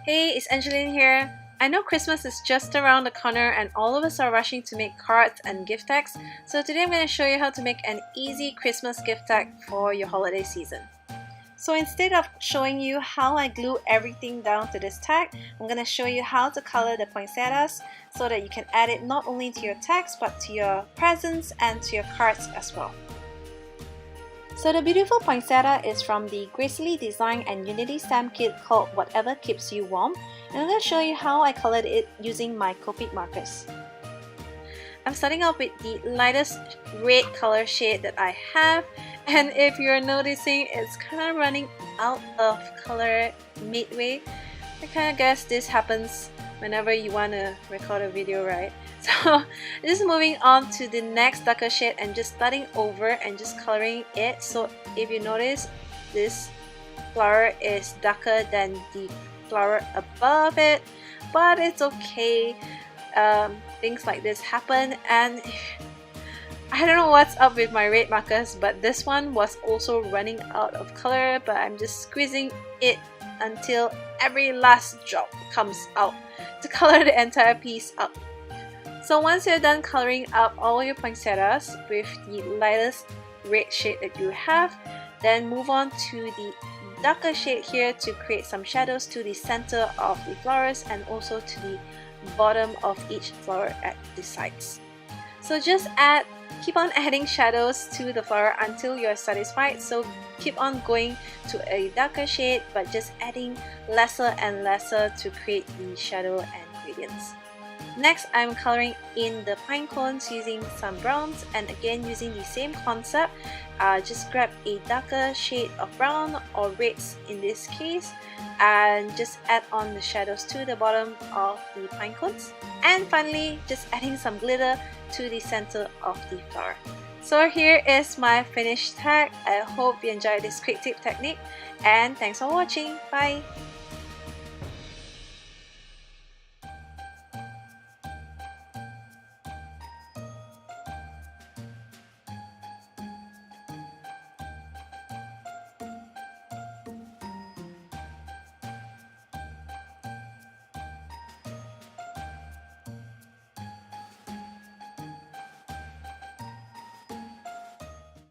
Hey, it's Angeline here. I know Christmas is just around the corner and all of us are rushing to make cards and gift tags, so today I'm going to show you how to make an easy Christmas gift tag for your holiday season. So instead of showing you how I glue everything down to this tag, I'm going to show you how to color the poinsettias so that you can add it not only to your tags but to your presents and to your cards as well. So the beautiful poinsettia is from the Gracefully Designed and Unity Stamp Kit called Whatever Keeps You Warm, and I'm going to show you how I colored it using my Copic markers. I'm starting off with the lightest red color shade that I have, and if you're noticing it's kind of running out of color midway, I kind of guess this happens whenever you want to record a video, right? So just moving on to the next darker shade and just starting over and just coloring it. So if you notice, this flower is darker than the flower above it, but it's okay. Things like this happen, and I don't know what's up with my red markers, but this one was also running out of color, but I'm just squeezing it until every last drop comes out to color the entire piece up. So once you're done coloring up all your poinsettias with the lightest red shade that you have, then move on to the darker shade here to create some shadows to the center of the flowers and also to the bottom of each flower at the sides. So just keep on adding shadows to the flower until you're satisfied. So keep on going to a darker shade but just adding lesser and lesser to create the shadow and gradients. Next, I'm coloring in the pine cones using some browns, and again using the same concept. Just grab a darker shade of brown or reds in this case and just add on the shadows to the bottom of the pine cones, and finally just adding some glitter to the center of the flower. So here is my finished tag. I hope you enjoyed this quick tip technique, and thanks for watching. Bye!